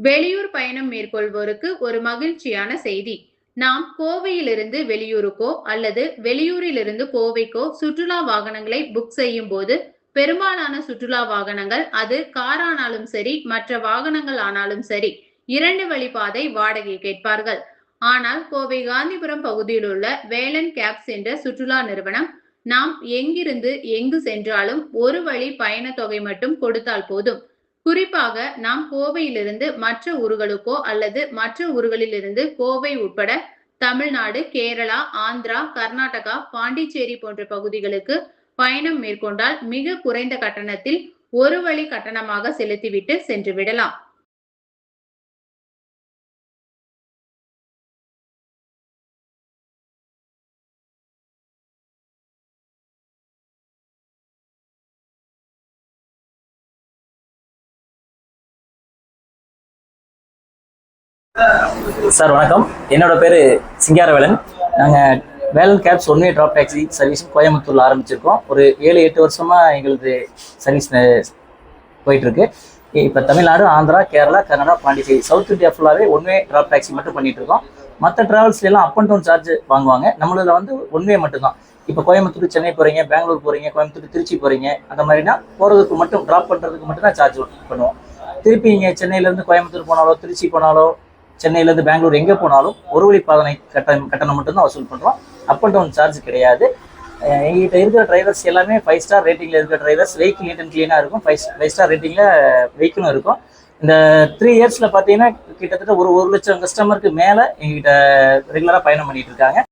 வெளியூர் பயணம் மேற்கொள்வோருக்கு ஒரு மகிழ்ச்சியான செய்தி. நாம் கோவையிலிருந்து வெளியூருக்கோ அல்லது வெளியூரிலிருந்து கோவைக்கோ சுற்றுலா வாகனங்களை புக் செய்யும் போது பெரும்பாலான சுற்றுலா வாகனங்கள், அது காரானாலும் சரி மற்ற வாகனங்கள் ஆனாலும் சரி, 2 வழிப்பாதை வாடகை கேட்பார்கள். ஆனால் கோவை காந்திபுரம் பகுதியில் உள்ள வேலன் கேப்ஸ் என்ற சுற்றுலா நிறுவனம், நாம் எங்கிருந்து எங்கு சென்றாலும் ஒரு வழி பயண தொகை மட்டும் கொடுத்தால் போதும். குறிப்பாக நாம் கோவையிலிருந்து மற்ற ஊர்களுக்கோ அல்லது மற்ற ஊர்களிலிருந்து கோவை உட்பட தமிழ்நாடு, கேரளா, ஆந்திரா, கர்நாடகா, பாண்டிச்சேரி போன்ற பகுதிகளுக்கு பயணம் மேற்கொண்டால் மிக குறைந்த கட்டணத்தில் ஒரு வழி கட்டணமாக செலுத்திவிட்டு சென்று விடலாம். சார் வணக்கம். என்னோட பேர் சிங்காரவேலன். நாங்கள் Velan cabs one way drop taxi service கோயம்புத்தூரில் ஆரம்பிச்சிருக்கோம். ஒரு 7-8 வருஷமாக எங்களுக்கு சர்வீஸ் போயிட்டுருக்கு. இப்போ தமிழ்நாடு, ஆந்திரா, கேரளா, கர்நாடகா, பாண்டிச்சேரி, சவுத் இந்தியா ஃபுல்லாகவே ஒன் வே ட்ராப் டாக்ஸி மட்டும் பண்ணிகிட்ருக்கோம். மற்ற ட்ராவல்ஸ்லாம் அப் அண்ட் டவுன் சார்ஜ் வாங்குவாங்க. நம்மளதில் வந்து ஒன் வே மட்டும்தான். இப்போ கோயம்புத்தூர் சென்னை போகிறீங்க, பெங்களூர் போகிறீங்க, கோயம்புத்தூர் திருச்சி போகிறீங்க, அந்த மாதிரினா போகிறதுக்கு மட்டும் ட்ராப் பண்ணுறதுக்கு மட்டும் தான் சார்ஜ் பண்ணுவோம். திருப்பி நீங்கள் சென்னையிலேருந்து கோயம்புத்தூர் போனாலோ, திருச்சி போனாலோ, சென்னையிலேருந்து பெங்களூர் எங்கே போனாலும் ஒரு வழி பாதனை கட்டணம் மட்டும்தான் வசூல் பண்ணுறோம். அப் அண்ட் டவுன் சார்ஜ் கிடையாது. எங்ககிட்ட இருக்கிற டிரைவர்ஸ் எல்லாமே 5 ஸ்டார் ரேட்டிங்கில் இருக்கிற டிரைவர்ஸ். வெஹிக்கிள் நீட் அண்ட் க்ளீனாக இருக்கும். 5 ஸ்டார் ரேட்டிங்கில் வெஹிக்கிளும் இருக்கும். இந்த 3 இயர்ஸில் பார்த்தீங்கன்னா கிட்டத்தட்ட ஒரு 1 லட்சம் கஸ்டமருக்கு மேலே எங்ககிட்ட ரெகுலராக பயணம் பண்ணிட்டு இருக்காங்க.